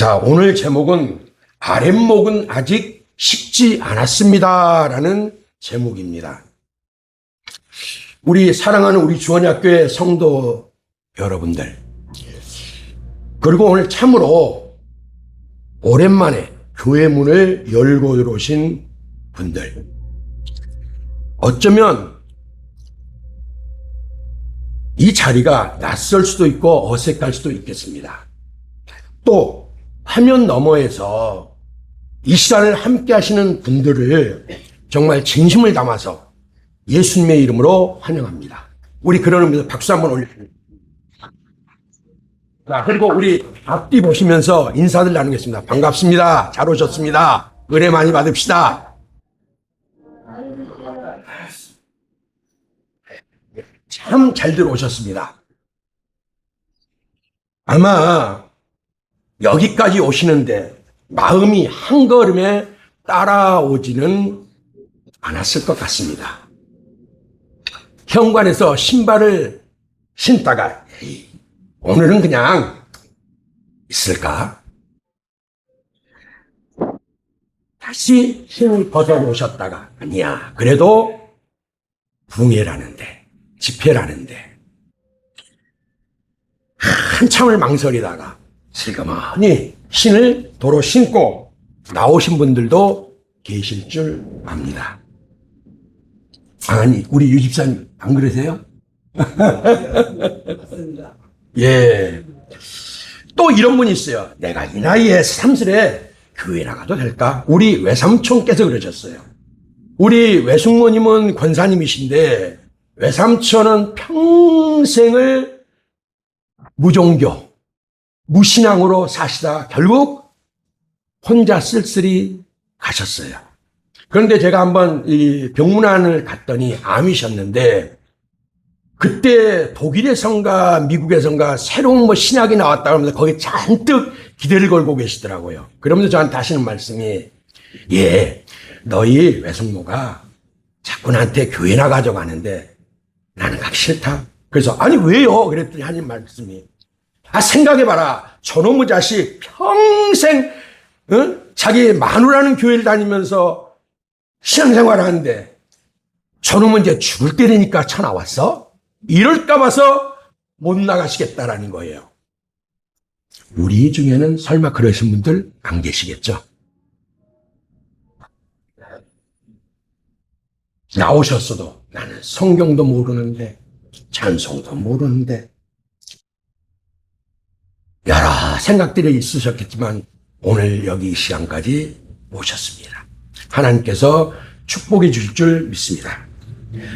자, 오늘 제목은 아랫목은 아직 식지 않았습니다 라는 제목입니다. 우리 사랑하는 우리 주원학교의 성도 여러분들, 그리고 오늘 참으로 오랜만에 교회 문을 열고 들어오신 분들, 어쩌면 이 자리가 낯설 수도 있고 어색할 수도 있겠습니다. 또 화면 너머에서 이 시간을 함께 하시는 분들을 정말 진심을 담아서 예수님의 이름으로 환영합니다. 우리 그런 의미에서 박수 한번 올려주십시오. 자, 그리고 우리 앞뒤 보시면서 인사들 나누겠습니다. 반갑습니다. 잘 오셨습니다. 은혜 많이 받읍시다. 참 잘 들어오셨습니다. 아마 여기까지 오시는데 마음이 한 걸음에 따라오지는 않았을 것 같습니다. 현관에서 신발을 신다가 오늘은 그냥 있을까? 다시 신을 벗어놓으셨다가 아니야, 그래도 붕해라는데, 집회라는데 한참을 망설이다가 슬그머니 신을 도로 신고 나오신 분들도 계실 줄 압니다. 아니, 우리 유 집사님 안 그러세요? 맞습니다. 예. 또 이런 분이 있어요. 내가 이 나이에 삼슬에 교회 나가도 될까? 우리 외삼촌께서 그러셨어요. 우리 외숙모님은 권사님이신데 외삼촌은 평생을 무종교, 무신앙으로 사시다 결국 혼자 쓸쓸히 가셨어요. 그런데 제가 한번 이 병문안을 갔더니 암이셨는데 그때 독일에선가 미국에선가 새로운 뭐 신약이 나왔다 그러면서 거기에 잔뜩 기대를 걸고 계시더라고요. 그러면서 저한테 하시는 말씀이, 예, 너희 외숙모가 자꾸 나한테 교회 나가자고 하는데 나는 가기 싫다. 그래서 아니 왜요? 그랬더니 하는 말씀이, 생각해봐라. 저놈의 자식 평생 자기 마누라는 교회를 다니면서 신앙생활을 하는데 저놈은 이제 죽을 때 되니까 쳐나왔어? 이럴까 봐서 못 나가시겠다라는 거예요. 우리 중에는 설마 그러신 분들 안 계시겠죠? 나오셨어도 나는 성경도 모르는데 찬송도 모르는데 여러 생각들이 있으셨겠지만 오늘 여기 이 시간까지 오셨습니다. 하나님께서 축복해 주실 줄 믿습니다.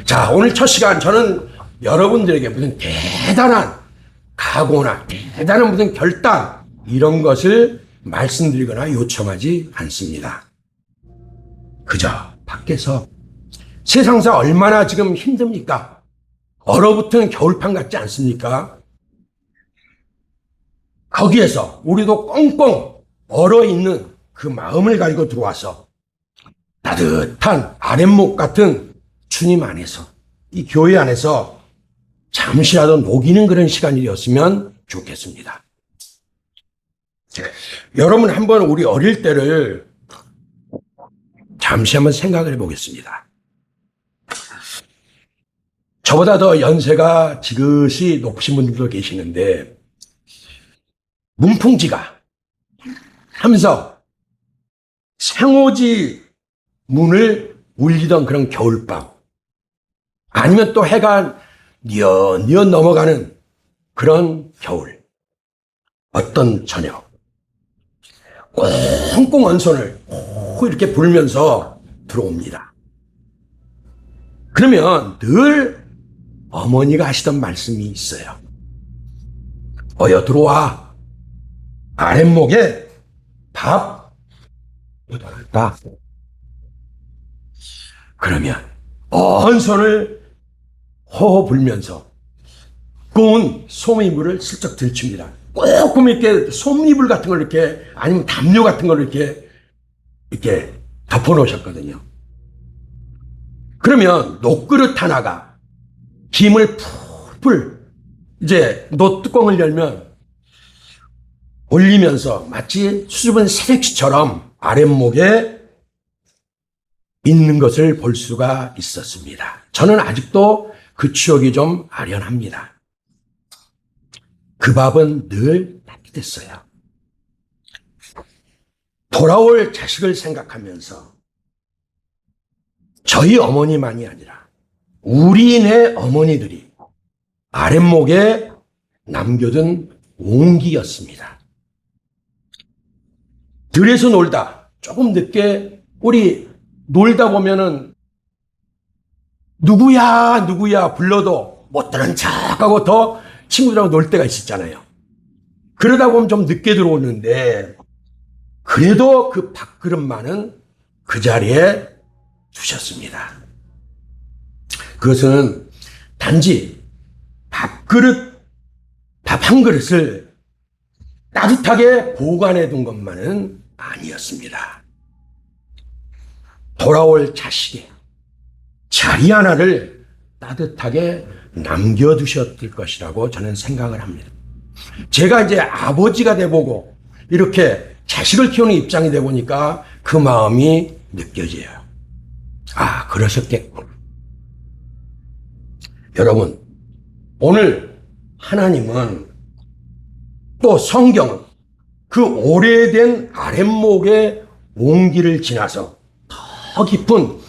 자, 오늘 첫 시간 저는 여러분들에게 무슨 대단한 각오나 대단한 무슨 결단 이런 것을 말씀드리거나 요청하지 않습니다. 그저 밖에서 세상사 얼마나 지금 힘듭니까? 얼어붙은 겨울판 같지 않습니까? 거기에서 우리도 꽁꽁 얼어있는 그 마음을 가지고 들어와서 따뜻한 아랫목 같은 주님 안에서, 이 교회 안에서 잠시라도 녹이는 그런 시간이었으면 좋겠습니다. 여러분 한번 우리 어릴 때를 잠시 한번 생각을 해보겠습니다. 저보다 더 연세가 지긋이 높으신 분들도 계시는데 문풍지가 하면서 생오지 문을 울리던 그런 겨울밤, 아니면 또 해가 뉘엿뉘엿 넘어가는 그런 겨울, 어떤 저녁 꽁꽁 언 손을 이렇게 불면서 들어옵니다. 그러면 늘 어머니가 하시던 말씀이 있어요. 어여 들어와, 아랫목에 밥 묻어놨다. 그러면 언 손을 호호 불면서 구운 소미물을 슬쩍 들춥니다. 꼭 이렇게 솜이불 같은 걸 이렇게, 아니면 담요 같은 걸 이렇게 덮어 놓으셨거든요. 그러면 녹그릇 하나가 김을 풀풀 이제 노뚜껑을 열면 올리면서 마치 수줍은 새댁처럼 아랫목에 있는 것을 볼 수가 있었습니다. 저는 아직도 그 추억이 좀 아련합니다. 그 밥은 늘 따뜻했어요. 돌아올 자식을 생각하면서 저희 어머니만이 아니라 우리네 어머니들이 아랫목에 남겨둔 온기였습니다. 들에서 놀다 조금 늦게 우리 놀다 보면은 누구야 불러도 못 들은 척하고 더 친구들하고 놀 때가 있었잖아요. 그러다 보면 좀 늦게 들어오는데 그래도 그 밥그릇만은 그 자리에 두셨습니다. 그것은 단지 밥 한 그릇을 따뜻하게 보관해 둔 것만은 아니었습니다. 돌아올 자식의 자리 하나를 따뜻하게 남겨두셨을 것이라고 저는 생각을 합니다. 제가 이제 아버지가 돼보고 이렇게 자식을 키우는 입장이 돼보니까 그 마음이 느껴져요. 아, 그러셨겠군. 여러분, 오늘 하나님은 또 성경은 그 오래된 아랫목의 온기를 지나서 더 깊은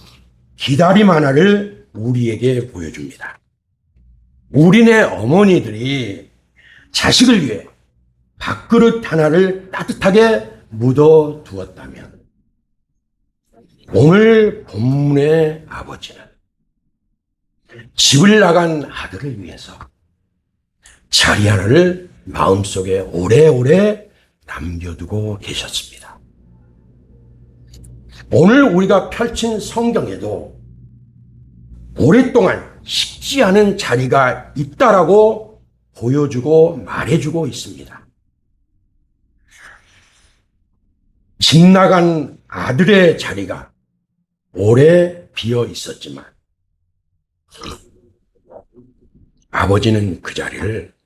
기다림 하나를 우리에게 보여줍니다. 우리네 어머니들이 자식을 위해 밥그릇 하나를 따뜻하게 묻어 두었다면 오늘 본문의 아버지는 집을 나간 아들을 위해서 자리 하나를 마음속에 오래오래 남겨두고 계셨습니다. 오늘 우리가 펼친 성경에도 오랫동안 식지 않은 자리가 있다라고 보여주고 말해주고 있습니다. 집 나간 아들의 자리가 오래 비어 있었지만 아버지는 그 자리를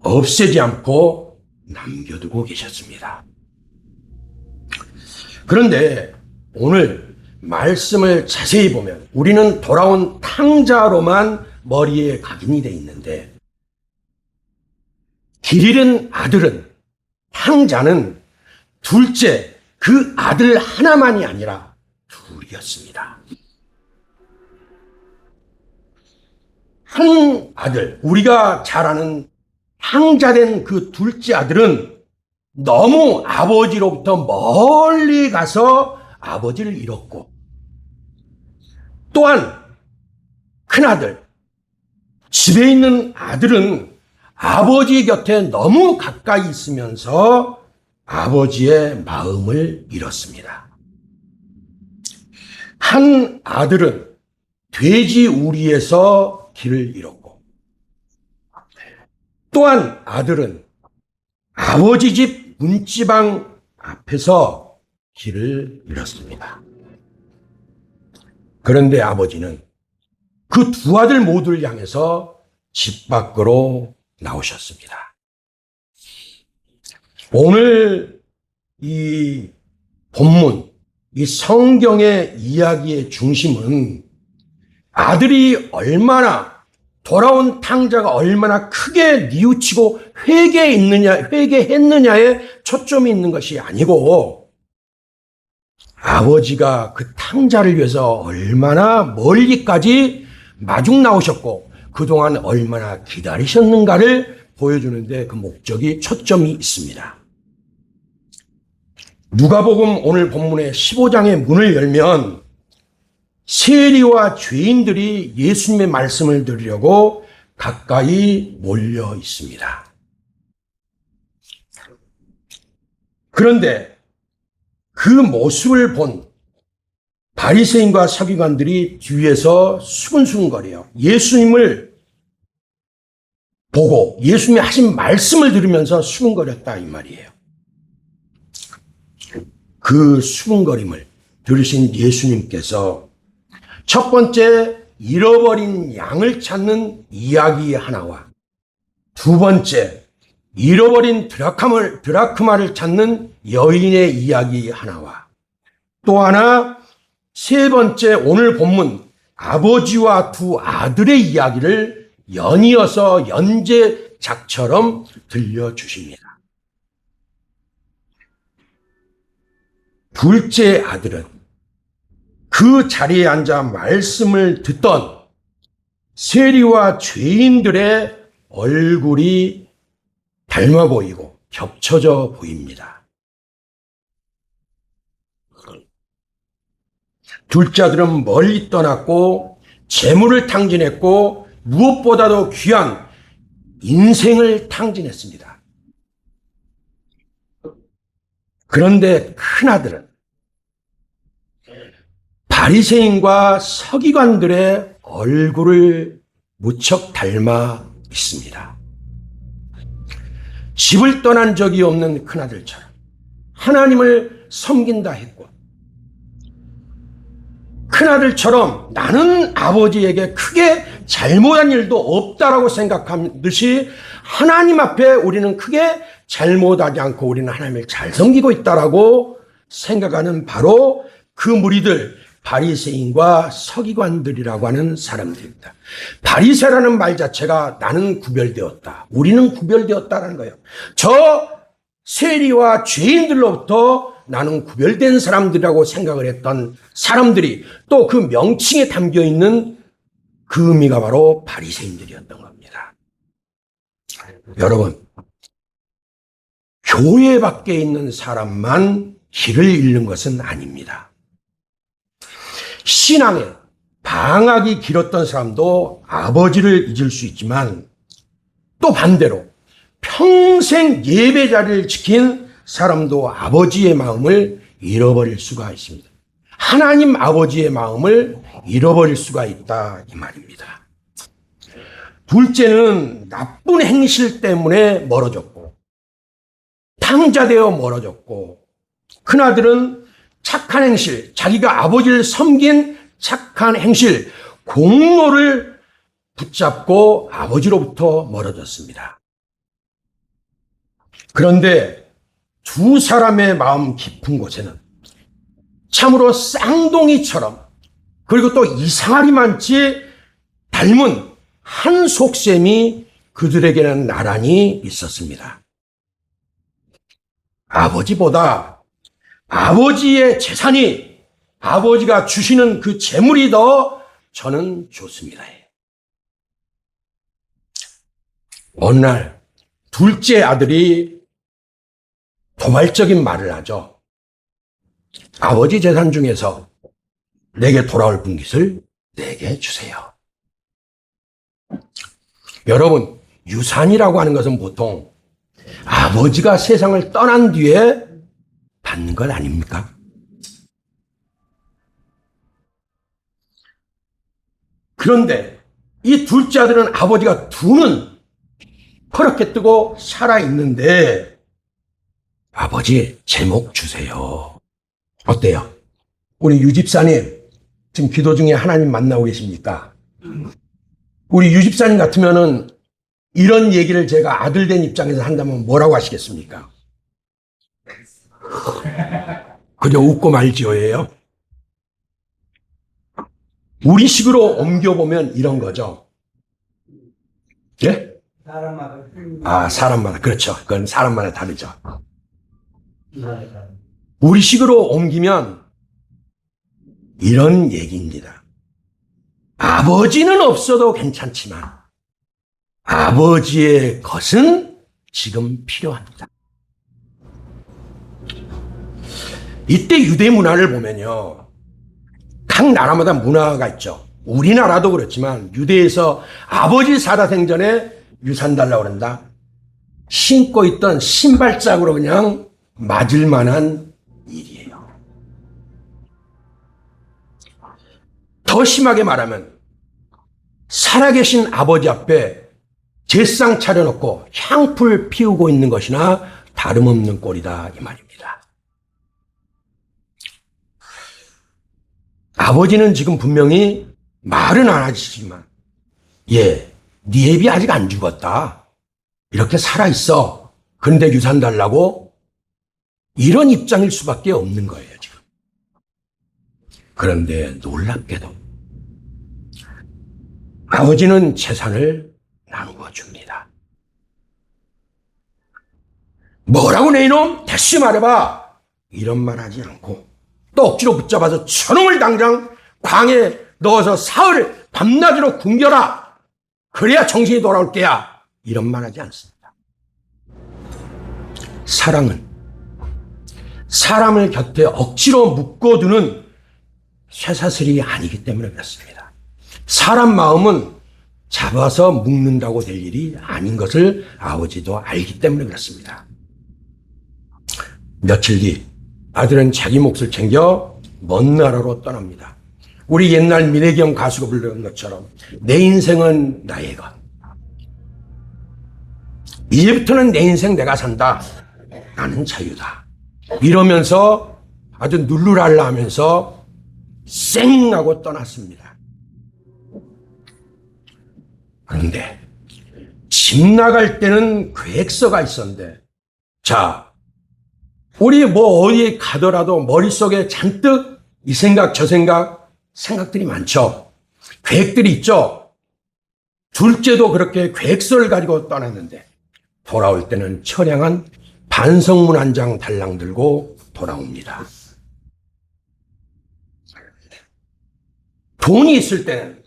없애지 않고 남겨두고 계셨습니다. 그런데 오늘 말씀을 자세히 보면 우리는 돌아온 탕자로만 머리에 각인이 되어 있는데 길 잃은 아들은 탕자는 둘째 그 아들 하나만이 아니라 둘이었습니다. 한 아들, 우리가 잘 아는 탕자된 그 둘째 아들은 너무 아버지로부터 멀리 가서 아버지를 잃었고 또한 큰아들, 집에 있는 아들은 아버지 곁에 너무 가까이 있으면서 아버지의 마음을 잃었습니다. 한 아들은 돼지 우리에서 길을 잃었고 또한 아들은 아버지 집 문지방 앞에서 길을 잃었습니다. 그런데 아버지는 그 두 아들 모두를 향해서 집 밖으로 나오셨습니다. 오늘 이 본문, 이 성경의 이야기의 중심은 아들이 얼마나 돌아온 탕자가 얼마나 크게 뉘우치고 회개했느냐에 초점이 있는 것이 아니고 아버지가 그 탕자를 위해서 얼마나 멀리까지 마중 나오셨고 그동안 얼마나 기다리셨는가를 보여주는데 그 목적이 초점이 있습니다. 누가복음 오늘 본문의 15장의 문을 열면 세리와 죄인들이 예수님의 말씀을 들으려고 가까이 몰려 있습니다. 그런데 그 모습을 본 바리새인과 서기관들이 뒤에서 수근수근거려요. 예수님을 보고 예수님이 하신 말씀을 들으면서 수근거렸다 이 말이에요. 그 수근거림을 들으신 예수님께서 첫 번째 잃어버린 양을 찾는 이야기 하나와 두 번째 잃어버린 드라크마를 찾는 여인의 이야기 하나와 또 하나 세 번째 오늘 본문 아버지와 두 아들의 이야기를 연이어서 연재작처럼 들려주십니다. 둘째 아들은 그 자리에 앉아 말씀을 듣던 세리와 죄인들의 얼굴이 닮아 보이고 겹쳐져 보입니다. 둘째 아들은 멀리 떠났고 재물을 탕진했고 무엇보다도 귀한 인생을 탕진했습니다. 그런데 큰아들은 바리새인과 서기관들의 얼굴을 무척 닮아 있습니다. 집을 떠난 적이 없는 큰아들처럼 하나님을 섬긴다 했고 큰아들처럼 나는 아버지에게 크게 잘못한 일도 없다라고 생각하듯이 하나님 앞에 우리는 크게 잘못하지 않고 우리는 하나님을 잘 섬기고 있다라고 생각하는 바로 그 무리들 바리새인과 서기관들이라고 하는 사람들입니다. 바리새라는 말 자체가 나는 구별되었다. 우리는 구별되었다라는 거예요. 저 세리와 죄인들로부터 나는 구별된 사람들이라고 생각을 했던 사람들이 또 그 명칭에 담겨 있는 그 의미가 바로 바리새인들이었던 겁니다. 여러분, 교회 밖에 있는 사람만 길을 잃는 것은 아닙니다. 신앙에 방학이 길었던 사람도 아버지를 잊을 수 있지만 또 반대로 평생 예배 자리를 지킨 사람도 아버지의 마음을 잃어버릴 수가 있습니다. 하나님 아버지의 마음을 잃어버릴 수가 있다 이 말입니다. 둘째는 나쁜 행실 때문에 멀어졌고 탕자되어 멀어졌고 큰아들은 착한 행실, 자기가 아버지를 섬긴 착한 행실, 공로를 붙잡고 아버지로부터 멀어졌습니다. 그런데 두 사람의 마음 깊은 곳에는 참으로 쌍둥이처럼 그리고 또 이상하리만치 닮은 한 속셈이 그들에게는 나란히 있었습니다. 아버지보다 아버지의 재산이 아버지가 주시는 그 재물이 더 저는 좋습니다. 어느 날 둘째 아들이 도발적인 말을 하죠. 아버지 재산 중에서 내게 돌아올 분깃을 내게 주세요. 여러분, 유산이라고 하는 것은 보통 아버지가 세상을 떠난 뒤에 받는 것 아닙니까? 그런데 이 둘째 아들은 아버지가 두 눈 퍼렇게 뜨고 살아있는데 아버지 제목 주세요. 어때요? 우리 유집사님 지금 기도 중에 하나님 만나고 계십니까? 우리 유집사님 같으면은 이런 얘기를 제가 아들 된 입장에서 한다면 뭐라고 하시겠습니까? 그저 웃고 말지어예요. 우리식으로 옮겨보면 이런 거죠. 예? 사람마다. 사람마다. 그렇죠. 그건 사람마다 다르죠. 우리식으로 옮기면 이런 얘기입니다. 아버지는 없어도 괜찮지만 아버지의 것은 지금 필요합니다. 이때 유대 문화를 보면요. 각 나라마다 문화가 있죠. 우리나라도 그렇지만 유대에서 아버지 살아생전에 유산 달라고 그런다. 신고 있던 신발짝으로 그냥 맞을 만한 일이에요. 더 심하게 말하면 살아계신 아버지 앞에 제상 차려놓고 향풀 피우고 있는 것이나 다름없는 꼴이다 이 말입니다. 아버지는 지금 분명히 말은 안 하시지만 네 애비 아직 안 죽었다. 이렇게 살아있어. 그런데 유산 달라고? 이런 입장일 수밖에 없는 거예요, 지금. 그런데 놀랍게도 아버지는 재산을 나누어 줍니다. 뭐라고 내 이놈? 다시 말해봐. 이런 말 하지 않고 또 억지로 붙잡아서 저놈을 당장 광에 넣어서 사흘 밤낮으로 굶겨라. 그래야 정신이 돌아올 게야. 이런 말 하지 않습니다. 사랑은 사람을 곁에 억지로 묶어두는 쇠사슬이 아니기 때문에 그렇습니다. 사람 마음은 잡아서 묶는다고 될 일이 아닌 것을 아버지도 알기 때문에 그렇습니다. 며칠 뒤 아들은 자기 몫을 챙겨 먼 나라로 떠납니다. 우리 옛날 민혜경 가수가 부르는 것처럼 내 인생은 나의 것. 이제부터는 내 인생 내가 산다. 나는 자유다. 이러면서 아주 룰루랄라 하면서 쌩 하고 떠났습니다. 그런데 집 나갈 때는 계획서가 있었는데, 자, 우리 뭐 어디 가더라도 머릿속에 잔뜩 이 생각 저 생각들이 많죠. 계획들이 있죠. 둘째도 그렇게 계획서를 가지고 떠났는데 돌아올 때는 처량한 반성문 한 장 달랑 들고 돌아옵니다. 돈이 있을 때는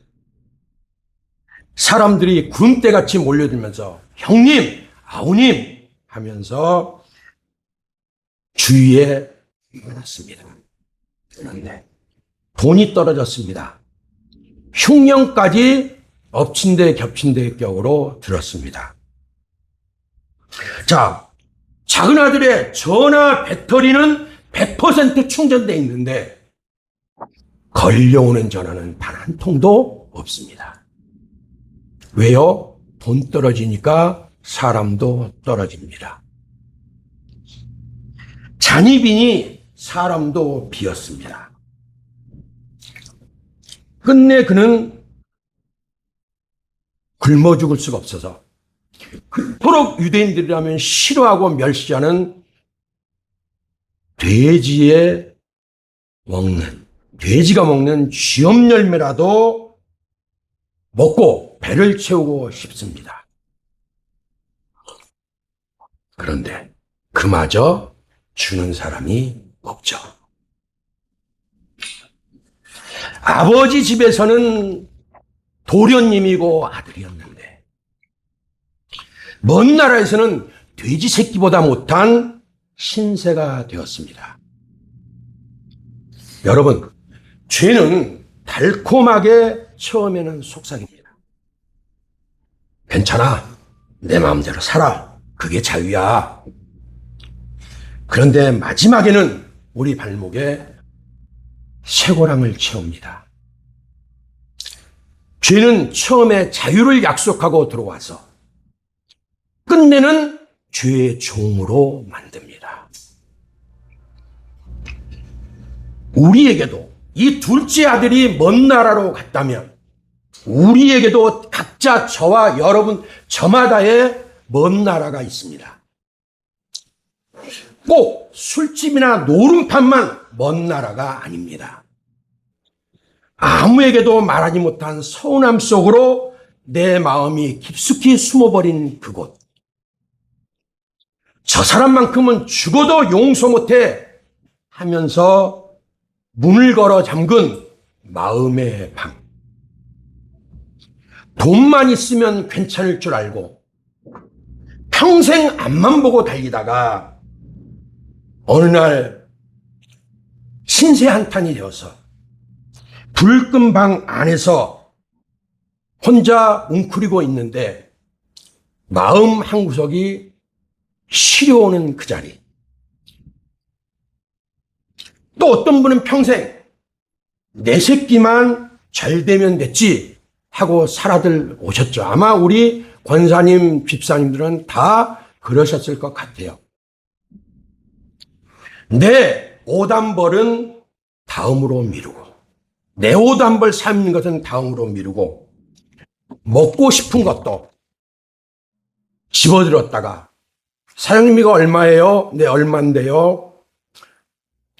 사람들이 군대같이 몰려들면서 형님, 아우님 하면서 주위에 많았습니다. 그런데 돈이 떨어졌습니다. 흉년까지 엎친 데 겹친 데 격으로 들었습니다. 자, 작은 아들의 전화 배터리는 100% 충전되어 있는데 걸려오는 전화는 단 한 통도 없습니다. 왜요? 돈 떨어지니까 사람도 떨어집니다. 잔이비니 사람도 비었습니다. 끝내 그는 굶어 죽을 수가 없어서 그토록 유대인들이라면 싫어하고 멸시하는 돼지가 먹는 쥐염 열매라도 먹고 배를 채우고 싶습니다. 그런데 그마저 주는 사람이 없죠. 아버지 집에서는 도련님이고 아들이었는데 먼 나라에서는 돼지 새끼보다 못한 신세가 되었습니다. 여러분, 죄는 달콤하게 처음에는 속삭입니다. 괜찮아. 내 마음대로 살아. 그게 자유야. 그런데 마지막에는 우리 발목에 쇠고랑을 채웁니다. 죄는 처음에 자유를 약속하고 들어와서 끝내는 죄의 종으로 만듭니다. 우리에게도 이 둘째 아들이 먼 나라로 갔다면 우리에게도 각자 저와 여러분 저마다의 먼 나라가 있습니다. 꼭 술집이나 노름판만 먼 나라가 아닙니다. 아무에게도 말하지 못한 서운함 속으로 내 마음이 깊숙이 숨어버린 그곳. 저 사람만큼은 죽어도 용서 못해 하면서 문을 걸어 잠근 마음의 방. 돈만 있으면 괜찮을 줄 알고 평생 앞만 보고 달리다가 어느 날 신세 한탄이 되어서 불끈 방 안에서 혼자 웅크리고 있는데 마음 한구석이 시려오는 그 자리. 또 어떤 분은 평생 내 새끼만 잘 되면 됐지 하고 살아들 오셨죠. 아마 우리 권사님, 집사님들은 다 그러셨을 것 같아요. 내 오단벌은 다음으로 미루고 내 오단벌 삶는 것은 다음으로 미루고 먹고 싶은 것도 집어들었다가 사장님 이거 얼마예요? 네, 얼만데요?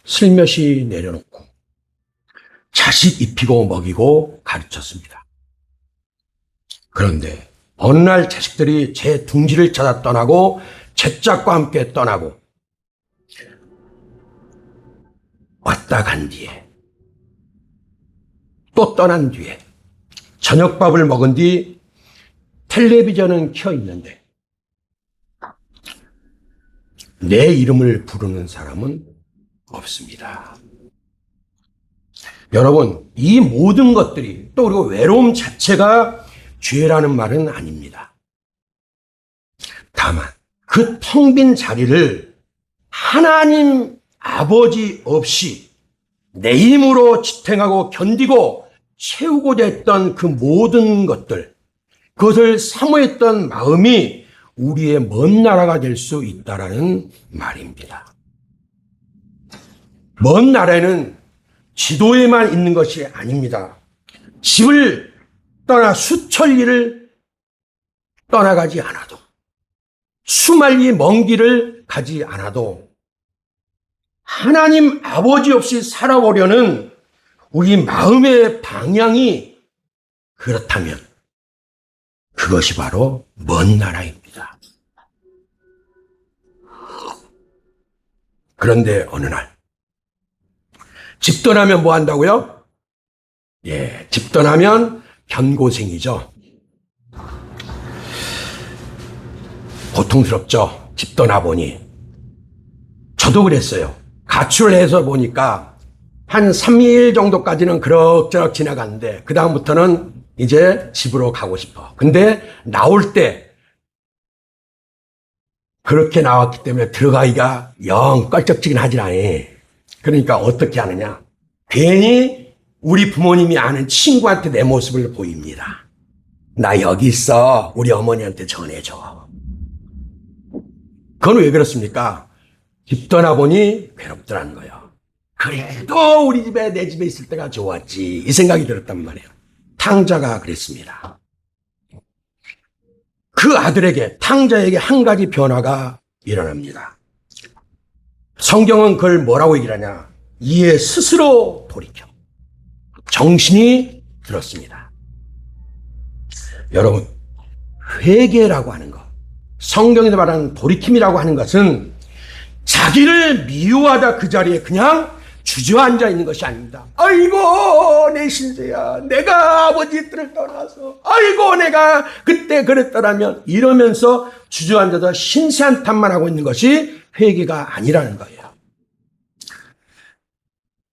슬며시 내려놓고 자식 입히고 먹이고 가르쳤습니다. 그런데 어느 날 자식들이 제 둥지를 찾아 떠나고 제 짝과 함께 떠나고 왔다 간 뒤에 또 떠난 뒤에 저녁밥을 먹은 뒤 텔레비전은 켜 있는데 내 이름을 부르는 사람은 없습니다. 여러분, 이 모든 것들이 또 그리고 외로움 자체가 죄라는 말은 아닙니다. 다만 그 텅 빈 자리를 하나님 아버지 없이 내 힘으로 지탱하고 견디고 채우고자 했던 그 모든 것들, 그것을 사모했던 마음이 우리의 먼 나라가 될 수 있다라는 말입니다. 먼 나라에는 지도에만 있는 것이 아닙니다. 집을 떠나 수천리를 떠나가지 않아도, 수만리 먼 길을 가지 않아도 하나님 아버지 없이 살아보려는 우리 마음의 방향이 그렇다면 그것이 바로 먼 나라입니다. 그런데 어느 날 집 떠나면 뭐 한다고요? 예, 집 떠나면 견고생이죠. 고통스럽죠. 집 떠나보니. 저도 그랬어요. 가출을 해서 보니까 한 3일 정도까지는 그럭저럭 지나갔는데 그 다음부터는 이제 집으로 가고 싶어. 근데 나올 때 그렇게 나왔기 때문에 들어가기가 영 껄쩍지근하진 않아요. 그러니까 어떻게 하느냐. 괜히 우리 부모님이 아는 친구한테 내 모습을 보입니다. 나 여기 있어. 우리 어머니한테 전해줘. 그건 왜 그렇습니까? 집 떠나보니 괴롭더라는 거예요. 그래도 우리 집에 내 집에 있을 때가 좋았지. 이 생각이 들었단 말이에요. 탕자가 그랬습니다. 그 아들에게, 탕자에게 한 가지 변화가 일어납니다. 성경은 그걸 뭐라고 얘기를 하냐. 이에 스스로 돌이켜 정신이 들었습니다. 여러분, 회개라고 하는 것, 성경에서 말하는 돌이킴이라고 하는 것은 자기를 미워하다 그 자리에 그냥 주저앉아 있는 것이 아닙니다. 아이고 내 신세야, 내가 아버지 뜰을 떠나서, 아이고 내가 그때 그랬더라면, 이러면서 주저앉아서 신세한탄만 하고 있는 것이 회개가 아니라는 거예요.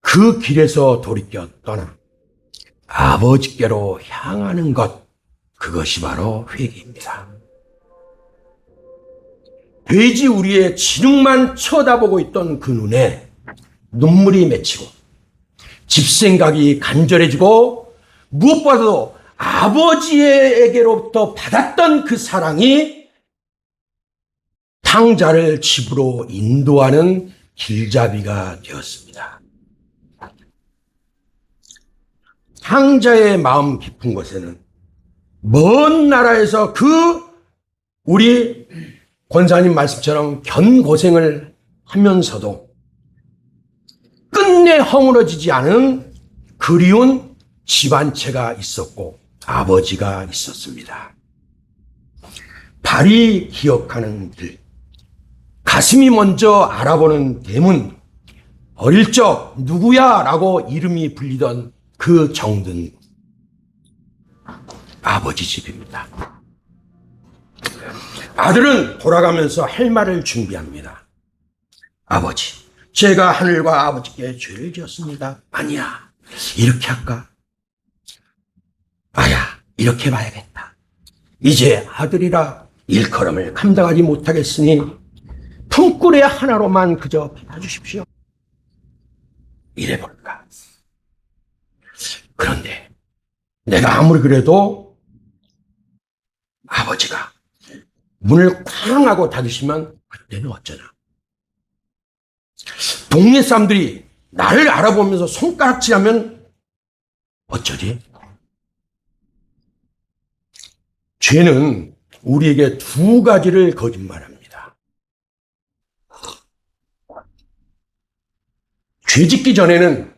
그 길에서 돌이켜 떠나 아버지께로 향하는 것, 그것이 바로 회개입니다. 돼지 우리의 진흙만 쳐다보고 있던 그 눈에 눈물이 맺히고 집생각이 간절해지고 무엇보다도 아버지에게로부터 받았던 그 사랑이 탕자를 집으로 인도하는 길잡이가 되었습니다. 탕자의 마음 깊은 곳에는 먼 나라에서 그 우리 권사님 말씀처럼 견고생을 하면서도 끝내 허물어지지 않은 그리운 집안채가 있었고 아버지가 있었습니다. 발이 기억하는 길, 가슴이 먼저 알아보는 대문, 어릴 적 누구야? 라고 이름이 불리던 그 정든 아버지 집입니다. 아들은 돌아가면서 할 말을 준비합니다. 아버지, 제가 하늘과 아버지께 죄를 지었습니다. 아니야, 이렇게 할까? 아야, 이렇게 봐야겠다. 이제 아들이라 일컬음을 감당하지 못하겠으니 품꾼의 하나로만 그저 받아주십시오. 이래볼까? 그런데 내가 아무리 그래도 아버지가 문을 쾅 하고 닫으시면 그때는 어쩌나? 동네 사람들이 나를 알아보면서 손가락질하면 어쩌지? 죄는 우리에게 두 가지를 거짓말합니다. 죄 짓기 전에는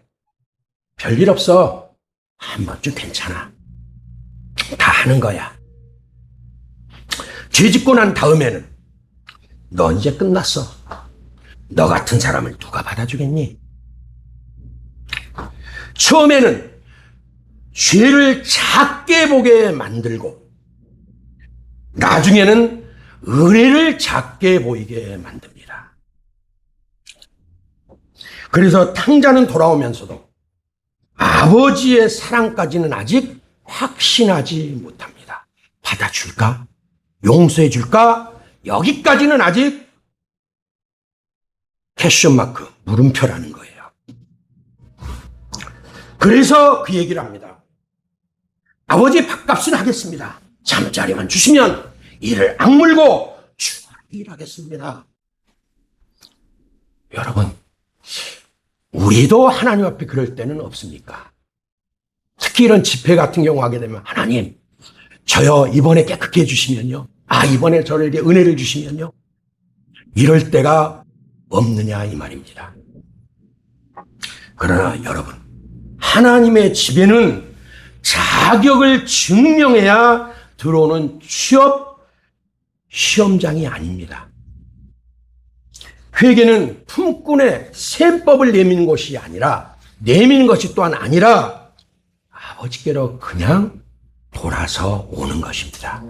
별일 없어. 한 번쯤 괜찮아. 다 하는 거야. 죄 짓고 난 다음에는 너 이제 끝났어. 너 같은 사람을 누가 받아주겠니? 처음에는 죄를 작게 보게 만들고 나중에는 은혜를 작게 보이게 만듭니다. 그래서 탕자는 돌아오면서도 아버지의 사랑까지는 아직 확신하지 못합니다. 받아줄까? 용서해줄까? 여기까지는 아직 퀘스천 마크, 물음표라는 거예요. 그래서 그 얘기를 합니다. 아버지 밥값은 하겠습니다. 잠자리만 주시면 이를 악물고 일하겠습니다. 여러분, 우리도 하나님 앞에 그럴 때는 없습니까? 특히 이런 집회 같은 경우 하게 되면 하나님, 저요 이번에 깨끗게 해주시면요. 이번에 저에게 은혜를 주시면요. 이럴 때가 없느냐 이 말입니다. 그러나 여러분, 하나님의 집에는 자격을 증명해야 들어오는 취업 시험장이 아닙니다. 회개는 품꾼의 셈법을 내미는 것이 아니라, 내미는 것이 또한 아니라 아버지께로 그냥 돌아서 오는 것입니다.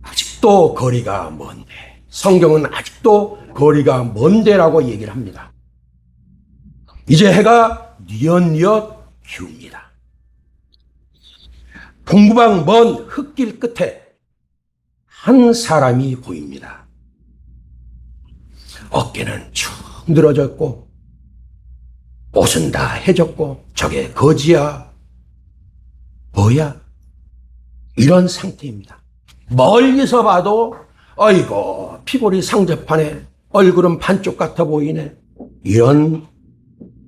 아직도 거리가 먼데, 성경은 아직도 거리가 먼데라고 얘기를 합니다. 이제 해가 뉘엿뉘엿 기웁니다. 동부방 먼 흙길 끝에 한 사람이 보입니다. 어깨는 축 늘어졌고 옷은 다 해졌고 저게 거지야 뭐야? 이런 상태입니다. 멀리서 봐도 어이고 피골이 상접하네, 얼굴은 반쪽 같아 보이네, 이런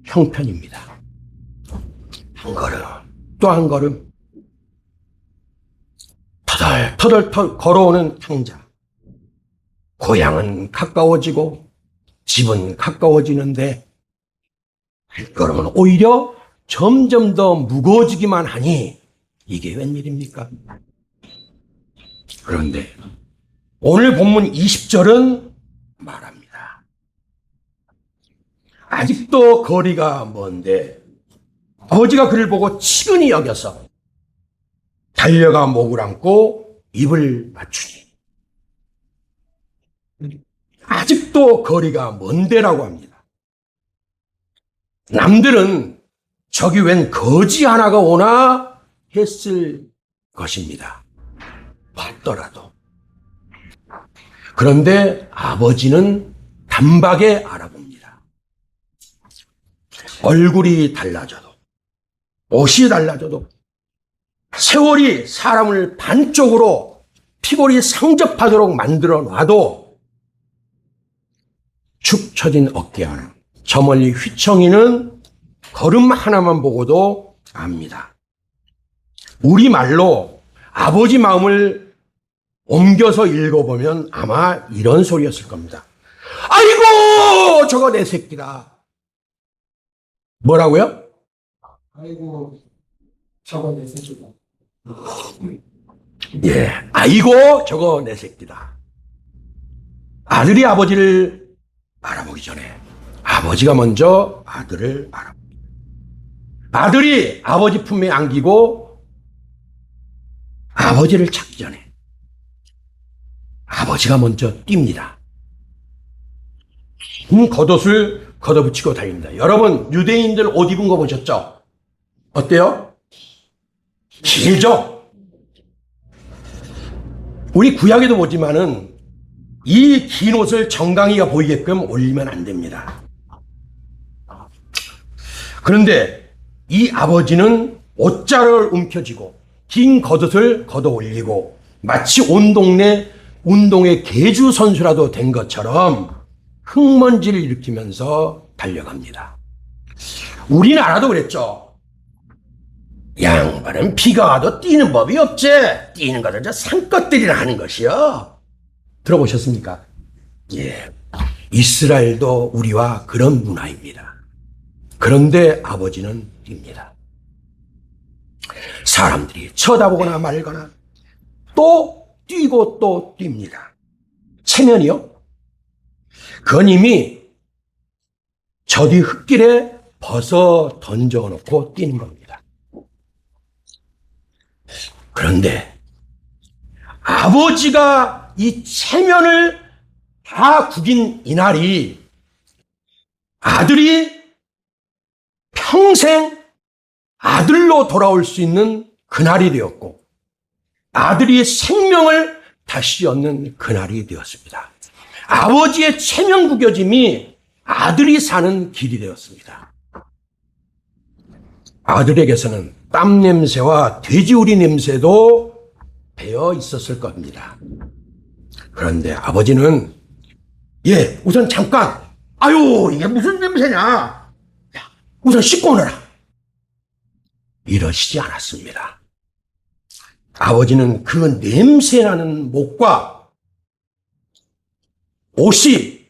형편입니다. 한 걸음 또 한 걸음 터덜터덜 걸어오는 탕자. 고향은 가까워지고 집은 가까워지는데 발걸음은 오히려 점점 더 무거워지기만 하니 이게 웬일입니까? 그런데 오늘 본문 20절은 말합니다. 아직도 거리가 먼데 아버지가 그를 보고 치근히 여겨서 달려가 목을 안고 입을 맞추니, 아직도 거리가 먼데라고 합니다. 남들은 저기 웬 거지 하나가 오나 했을 것입니다. 봤더라도. 그런데 아버지는 단박에 알아봅니다. 얼굴이 달라져도, 옷이 달라져도, 세월이 사람을 반쪽으로 피골이 상접하도록 만들어 놔도 축 처진 어깨 하나, 저 멀리 휘청이는 걸음 하나만 보고도 압니다. 우리말로 아버지 마음을 옮겨서 읽어보면 아마 이런 소리였을 겁니다. 아이고 저거 내 새끼다. 뭐라고요? 아이고, 저거 내 새끼다. 예, 아이고 저거 내 새끼다. 아들이 아버지를 알아보기 전에 아버지가 먼저 아들을 알아봅니다. 아들이 아버지 품에 안기고 아버지를 찾기 전에 아버지가 먼저 뜁니다. 겉옷을 걷어붙이고 다닙니다. 여러분, 유대인들 옷 입은 거 보셨죠? 어때요? 길죠? 우리 구약에도 보지만은 이 긴 옷을 정강이가 보이게끔 올리면 안 됩니다. 그런데 이 아버지는 옷자락을 움켜쥐고 긴 겉옷을 걷어 올리고 마치 온 동네 운동의 계주 선수라도 된 것처럼 흙먼지를 일으키면서 달려갑니다. 우리나라도 그랬죠. 양반은 비가 와도 뛰는 법이 없지. 뛰는 것은 저 산것들이나 하는 것이요. 들어보셨습니까? 예. 이스라엘도 우리와 그런 문화입니다. 그런데 아버지는 뜁니다. 사람들이 쳐다보거나 말거나 또 뛰고 또 뜁니다. 체면이요? 그건 이미 저 뒤 흙길에 벗어 던져놓고 뛰는 겁니다. 그런데 아버지가 이 체면을 다 구긴 이날이 아들이 평생 아들로 돌아올 수 있는 그날이 되었고 아들이 생명을 다시 얻는 그날이 되었습니다. 아버지의 체면 구겨짐이 아들이 사는 길이 되었습니다. 아들에게서는 땀 냄새와 돼지우리 냄새도 배어 있었을 겁니다. 그런데 아버지는 우선 잠깐 아유 이게 무슨 냄새냐 우선 씻고 오너라 이러시지 않았습니다. 아버지는 그 냄새나는 목과 옷이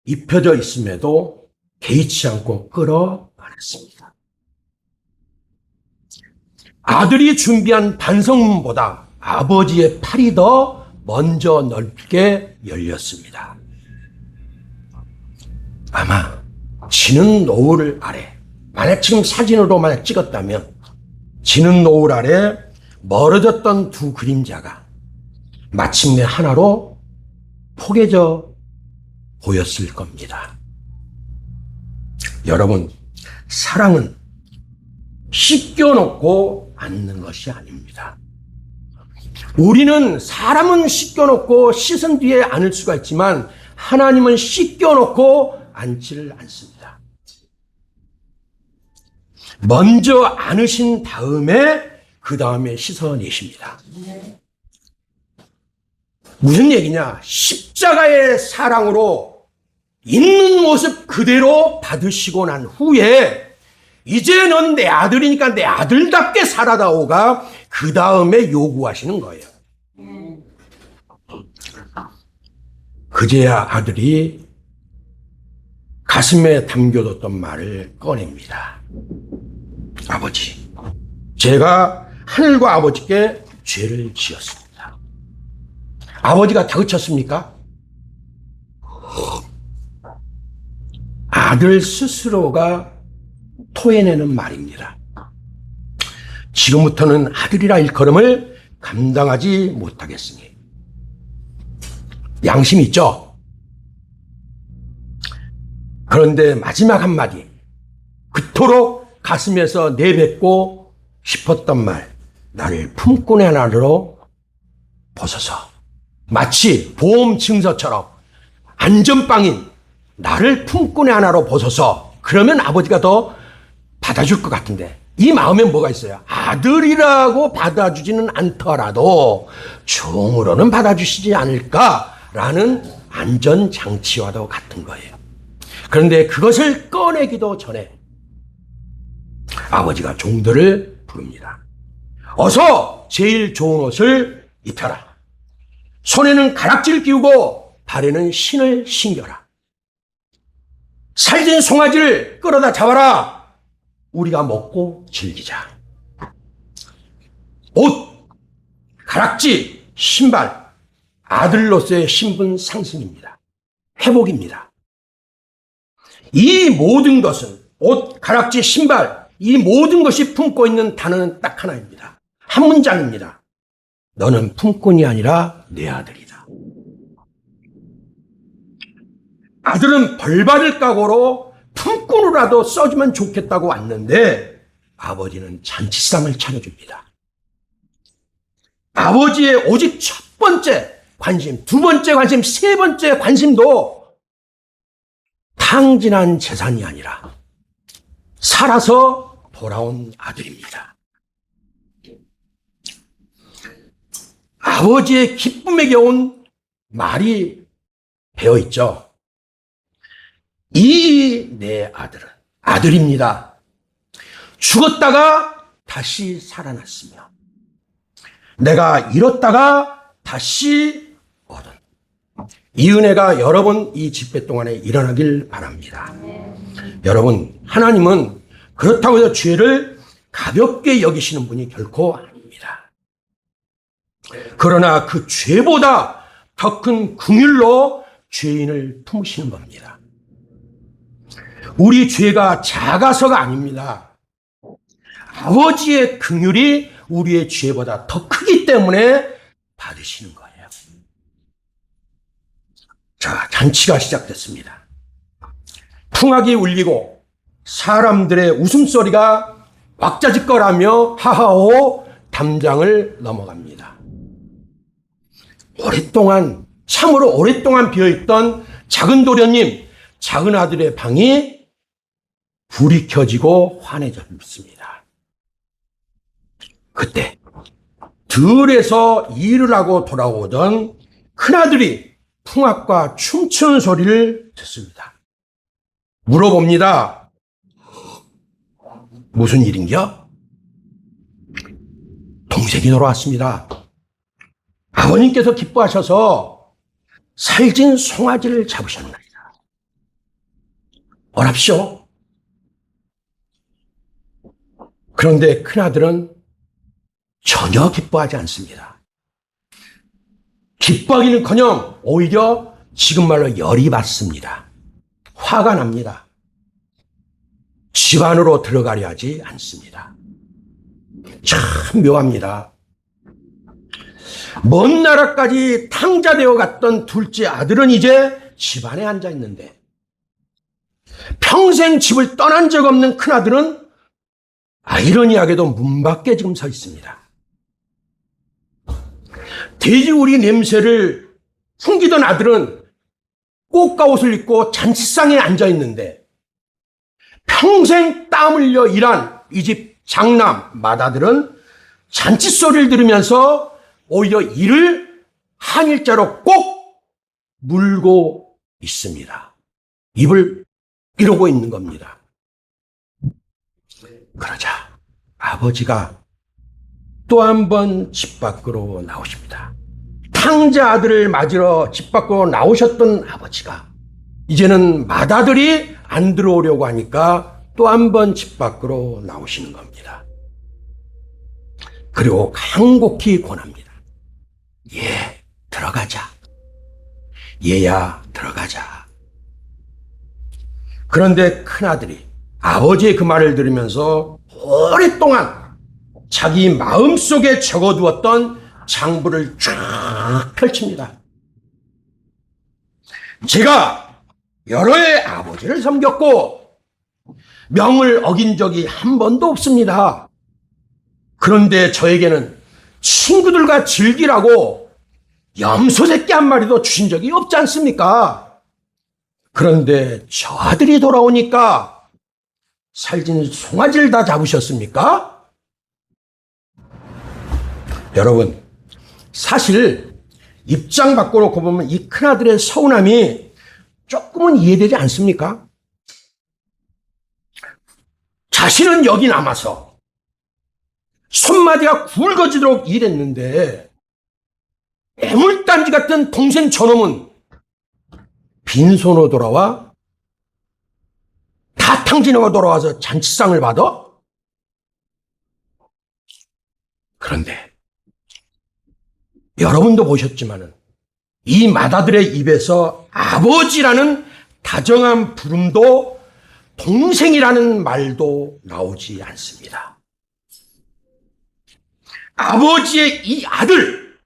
입혀져 있음에도 개의치 않고 끌어안았습니다. 아들이 준비한 반성문보다 아버지의 팔이 더 먼저 넓게 열렸습니다. 아마 지는 노을 아래, 만약 지금 사진으로 만약 찍었다면 지는 노을 아래 멀어졌던 두 그림자가 마침내 하나로 포개져 보였을 겁니다. 여러분, 사랑은 씻겨놓고 앉는 것이 아닙니다. 우리는 사람은 씻겨놓고 씻은 뒤에 앉을 수가 있지만 하나님은 씻겨놓고 앉지를 않습니다. 먼저 안으신 다음에 그 다음에 씻어내십니다. 무슨 얘기냐? 십자가의 사랑으로 있는 모습 그대로 받으시고 난 후에 이제 넌 내 아들이니까 내 아들답게 살아다오가 그 다음에 요구하시는 거예요. 그제야 아들이 가슴에 담겨뒀던 말을 꺼냅니다. 아버지, 제가 하늘과 아버지께 죄를 지었습니다. 아버지가 다그쳤습니까? 아들 스스로가 토해내는 말입니다. 지금부터는 아들이라 일컬음을 감당하지 못하겠으니 양심이 있죠? 그런데 마지막 한마디, 그토록 가슴에서 내뱉고 싶었던 말, 나를 품꾼의 하나로 벗어서 마치 보험 증서처럼 안전빵인 나를 품꾼의 하나로 벗어서 그러면 아버지가 더 받아줄 것 같은데 이 마음에 뭐가 있어요? 아들이라고 받아주지는 않더라도 종으로는 받아주시지 않을까라는 안전장치와도 같은 거예요. 그런데 그것을 꺼내기도 전에 아버지가 종들을 부릅니다. 어서 제일 좋은 옷을 입혀라. 손에는 가락지를 끼우고 발에는 신을 신겨라. 살진 송아지를 끌어다 잡아라. 우리가 먹고 즐기자. 옷, 가락지, 신발, 아들로서의 신분 상승입니다. 회복입니다. 이 모든 것은 옷, 가락지, 신발, 이 모든 것이 품고 있는 단어는 딱 하나입니다. 한 문장입니다. 너는 품꾼이 아니라 내 아들이다. 아들은 벌받을 각오로 품꾼으로라도 써주면 좋겠다고 왔는데 아버지는 잔치상을 차려줍니다. 아버지의 오직 첫 번째 관심, 두 번째 관심, 세 번째 관심도 탕진한 재산이 아니라 살아서 돌아온 아들입니다. 아버지의 기쁨에 겨운 말이 배어있죠. 이 내 아들은 아들입니다. 죽었다가 다시 살아났으며 내가 잃었다가 다시 얻은 이 은혜가 여러분 이 집회 동안에 일어나길 바랍니다. 여러분, 하나님은 그렇다고 해서 죄를 가볍게 여기시는 분이 결코 아닙니다. 그러나 그 죄보다 더 큰 긍휼로 죄인을 품으시는 겁니다. 우리 죄가 작아서가 아닙니다. 아버지의 긍휼이 우리의 죄보다 더 크기 때문에 받으시는 거예요. 자, 잔치가 시작됐습니다. 풍악이 울리고 사람들의 웃음소리가 왁자지껄하며 하하오 담장을 넘어갑니다. 오랫동안, 참으로 오랫동안 비어있던 작은 도련님, 작은 아들의 방이 불이 켜지고 환해졌습니다. 그때 들에서 일을 하고 돌아오던 큰아들이 풍악과 춤추는 소리를 듣습니다. 물어봅니다. 무슨 일인겨? 동생이 돌아왔습니다. 아버님께서 기뻐하셔서 살진 송아지를 잡으셨나이다. 오랍시오. 그런데 큰아들은 전혀 기뻐하지 않습니다. 기뻐하기는커녕 오히려 지금 말로 열이 받습니다. 화가 납니다. 집 안으로 들어가려 하지 않습니다. 참 묘합니다. 먼 나라까지 탕자되어 갔던 둘째 아들은 이제 집 안에 앉아 있는데, 평생 집을 떠난 적 없는 큰아들은 아이러니하게도 문 밖에 지금 서 있습니다. 돼지우리 냄새를 풍기던 아들은 꽃가옷을 입고 잔치상에 앉아 있는데, 평생 땀 흘려 일한 이 집 장남 맏아들은 잔치 소리를 들으면서 오히려 이를 한 일자로 꼭 물고 있습니다. 입을 이러고 있는 겁니다. 그러자 아버지가 또 한 번 집 밖으로 나오십니다. 탕자 아들을 맞으러 집 밖으로 나오셨던 아버지가 이제는 맏아들이 안 들어오려고 하니까 또 한 번 집 밖으로 나오시는 겁니다. 그리고 간곡히 권합니다. 얘, 들어가자. 얘야, 들어가자. 그런데 큰아들이 아버지의 그 말을 들으면서 오랫동안 자기 마음속에 적어두었던 장부를 쫙 펼칩니다. 제가 여러 해 아버지를 섬겼고 명을 어긴 적이 한 번도 없습니다. 그런데 저에게는 친구들과 즐기라고 염소 새끼 한 마리도 주신 적이 없지 않습니까? 그런데 저 아들이 돌아오니까 살진 송아지를 다 잡으셨습니까? 여러분, 사실 입장 바꿔놓고 보면 이 큰아들의 서운함이 조금은 이해되지 않습니까? 자신은 여기 남아서 손마디가 굵어지도록 일했는데 애물단지 같은 동생 저놈은 빈손으로 돌아와 다 탕진하고 돌아와서 잔치상을 받아? 그런데 여러분도 보셨지만은 이 맏아들의 입에서 아버지라는 다정한 부름도 동생이라는 말도 나오지 않습니다. 아버지의 이 아들,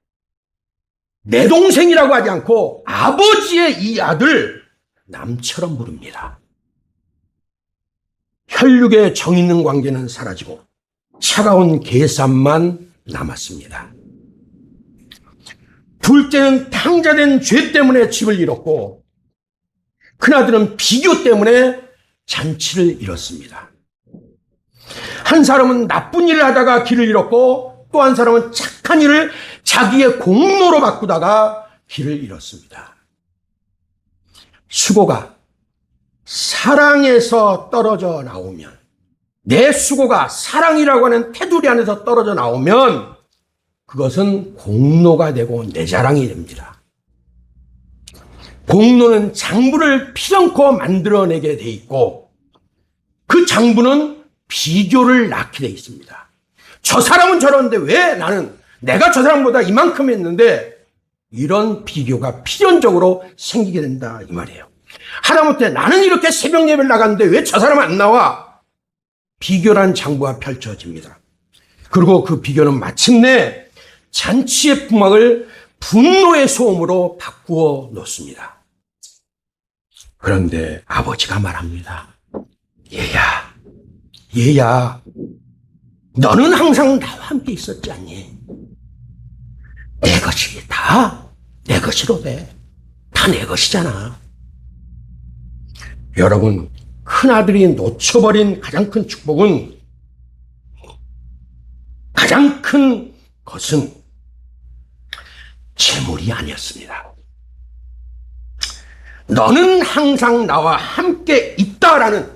내 동생이라고 하지 않고 아버지의 이 아들 남처럼 부릅니다. 혈육의 정 있는 관계는 사라지고 차가운 계산만 남았습니다. 둘째는 탕자된 죄 때문에 집을 잃었고 큰아들은 비교 때문에 잔치를 잃었습니다. 한 사람은 나쁜 일을 하다가 길을 잃었고 또 한 사람은 착한 일을 자기의 공로로 바꾸다가 길을 잃었습니다. 수고가 사랑에서 떨어져 나오면, 내 수고가 사랑이라고 하는 테두리 안에서 떨어져 나오면 그것은 공로가 되고 내 자랑이 됩니다. 공로는 장부를 필연코 만들어내게 돼 있고 그 장부는 비교를 낳게 돼 있습니다. 저 사람은 저러는데 왜 나는 내가 저 사람보다 이만큼 했는데 이런 비교가 필연적으로 생기게 된다 이 말이에요. 하다못해 나는 이렇게 새벽 예배를 나갔는데 왜 저 사람은 안 나와? 비교란 장부가 펼쳐집니다. 그리고 그 비교는 마침내 잔치의 풍악을 분노의 소음으로 바꾸어 놓습니다. 그런데 아버지가 말합니다. 얘야, 너는 항상 나와 함께 있었지 않니? 내 것이 다 내 것이로 돼. 다 내 것이잖아. 여러분, 큰아들이 놓쳐버린 가장 큰 축복은, 가장 큰 것은 재물이 아니었습니다. 너는 항상 나와 함께 있다라는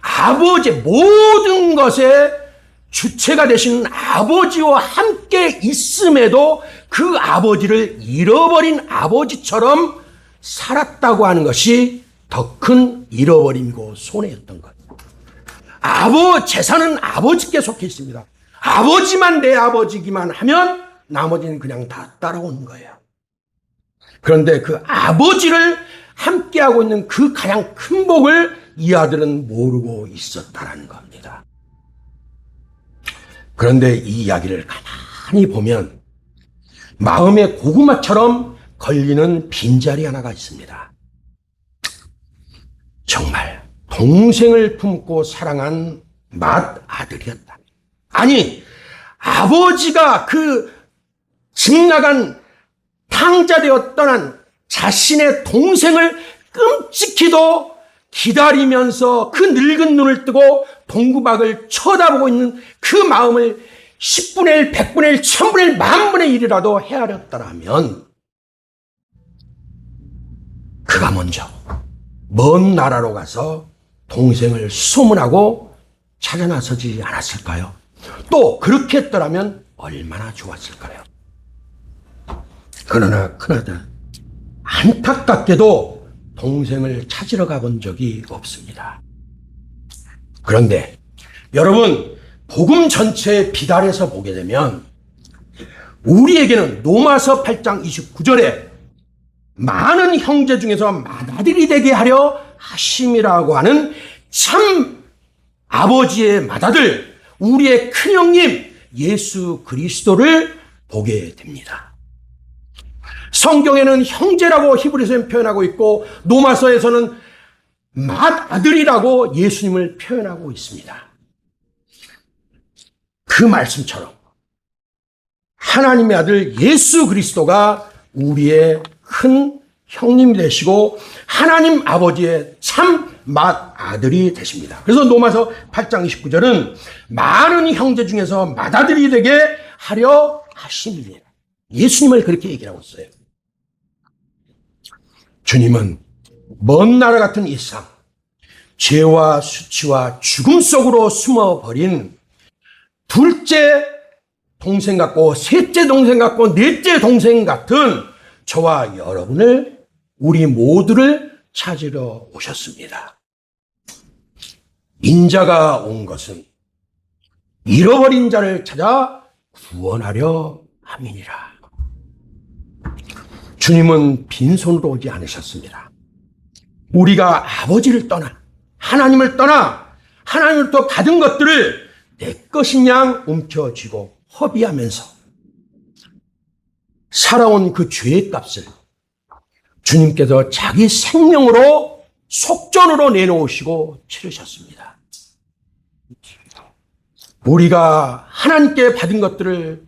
아버지의 모든 것의 주체가 되시는 아버지와 함께 있음에도 그 아버지를 잃어버린 아버지처럼 살았다고 하는 것이 더 큰 잃어버림이고 손해였던 것. 재산은 아버지께 속해 있습니다. 아버지만 내 아버지기만 하면 나머지는 그냥 다 따라오는 거예요. 그런데 그 아버지를 함께하고 있는 그 가장 큰 복을 이 아들은 모르고 있었다라는 겁니다. 그런데 이 이야기를 가만히 보면 마음의 고구마처럼 걸리는 빈자리 하나가 있습니다. 정말 동생을 품고 사랑한 맏아들이었다. 아니, 아버지가 그 집 나간 탕자되어 떠난 자신의 동생을 끔찍히도 기다리면서 그 늙은 눈을 뜨고 동구박을 쳐다보고 있는 그 마음을 10분의 1, 100분의 1, 1000분의 1, 만분의 1이라도 헤아렸더라면 그가 먼저 먼 나라로 가서 동생을 소문하고 찾아 나서지 않았을까요? 또 그렇게 했더라면 얼마나 좋았을까요? 그러나 큰아들 안타깝게도 동생을 찾으러 가본 적이 없습니다. 그런데 여러분, 복음 전체에 비달해서 보게 되면 우리에게는 로마서 8장 29절에 많은 형제 중에서 맏아들이 되게 하려 하심이라고 하는 참 아버지의 맏아들, 우리의 큰형님 예수 그리스도를 보게 됩니다. 성경에는 형제라고 히브리서에 표현하고 있고 로마서에서는 맏아들이라고 예수님을 표현하고 있습니다. 그 말씀처럼 하나님의 아들 예수 그리스도가 우리의 큰 형님이 되시고 하나님 아버지의 참 맏아들이 되십니다. 그래서 로마서 8장 29절은 많은 형제 중에서 맏아들이 되게 하려 하심이니라. 예수님을 그렇게 얘기를 하고 있어요. 주님은 먼 나라 같은 이 세상, 죄와 수치와 죽음 속으로 숨어버린 둘째 동생 같고 셋째 동생 같고 넷째 동생 같은 저와 여러분을, 우리 모두를 찾으러 오셨습니다. 인자가 온 것은 잃어버린 자를 찾아 구원하려 함이니라. 주님은 빈손으로 오지 않으셨습니다. 우리가 아버지를 떠나 하나님을 떠나 하나님으로부터 받은 것들을 내 것인 양 움켜쥐고 허비하면서 살아온 그 죄의 값을 주님께서 자기 생명으로 속전으로 내놓으시고 치르셨습니다. 우리가 하나님께 받은 것들을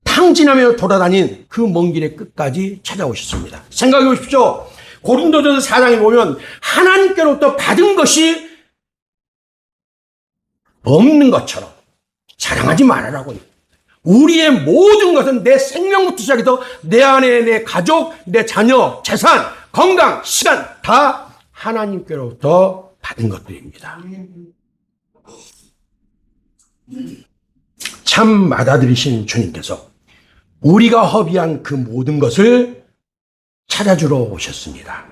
탕진하며 돌아다닌 그 먼 길의 끝까지 찾아오셨습니다. 생각해 보십시오. 고린도전서 4장에 보면 하나님께로부터 받은 것이 없는 것처럼 자랑하지 말아라고. 우리의 모든 것은 내 생명부터 시작해서 내 아내, 내 가족, 내 자녀, 재산, 건강, 시간 다 하나님께로부터 받은 것들입니다. 참 맏아들이신 주님께서 우리가 허비한 그 모든 것을 찾아주러 오셨습니다.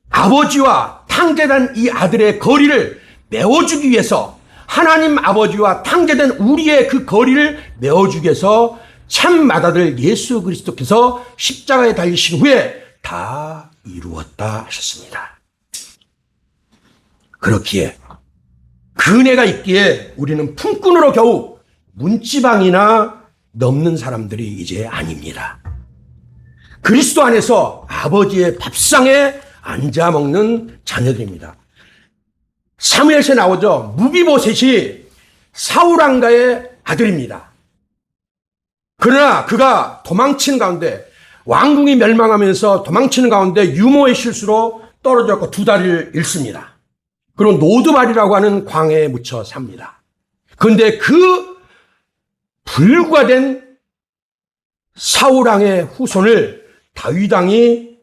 아버지와 탕자된 이 아들의 거리를 메워주기 위해서, 하나님 아버지와 탕자된 우리의 그 거리를 메워주기 위해서 참 맏아들 예수 그리스도께서 십자가에 달리신 후에 다 이루었다 하셨습니다. 그렇기에 그 은혜가 있기에 우리는 품꾼으로 겨우 문지방이나 넘는 사람들이 이제 아닙니다. 그리스도 안에서 아버지의 밥상에 앉아 먹는 자녀들입니다. 사무엘서에 나오죠. 무비보셋이 사울 왕가의 아들입니다. 그러나 그가 도망치는 가운데, 왕궁이 멸망하면서 도망치는 가운데 유모의 실수로 떨어졌고 두 다리를 잃습니다. 그리고 노드발이라고 하는 광해에 묻혀 삽니다. 그런데 그 불과된 사울 왕의 후손을 다윗 왕이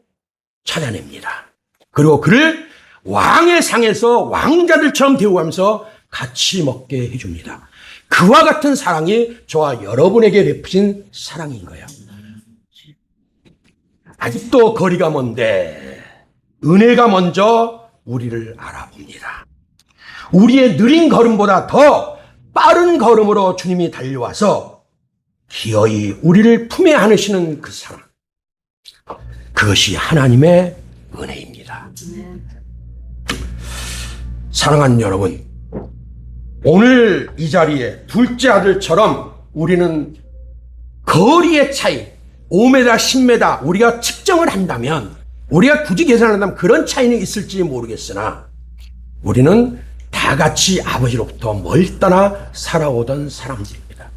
찾아냅니다. 그리고 그를 왕의 상에서 왕자들처럼 대우하면서 같이 먹게 해줍니다. 그와 같은 사랑이 저와 여러분에게 베푸신 사랑인 거예요. 아직도 거리가 먼데 은혜가 먼저 우리를 알아봅니다. 우리의 느린 걸음보다 더 빠른 걸음으로 주님이 달려와서 기어이 우리를 품에 안으시는 그 사랑, 그것이 하나님의 은혜입니다. 사랑하는 여러분, 오늘 이 자리에 둘째 아들처럼 우리는 거리의 차이, 5m, 10m 우리가 측정을 한다면, 우리가 굳이 계산한다면 그런 차이는 있을지 모르겠으나 우리는 다 같이 아버지로부터 멀리 떠나 살아오던 사람들입니다.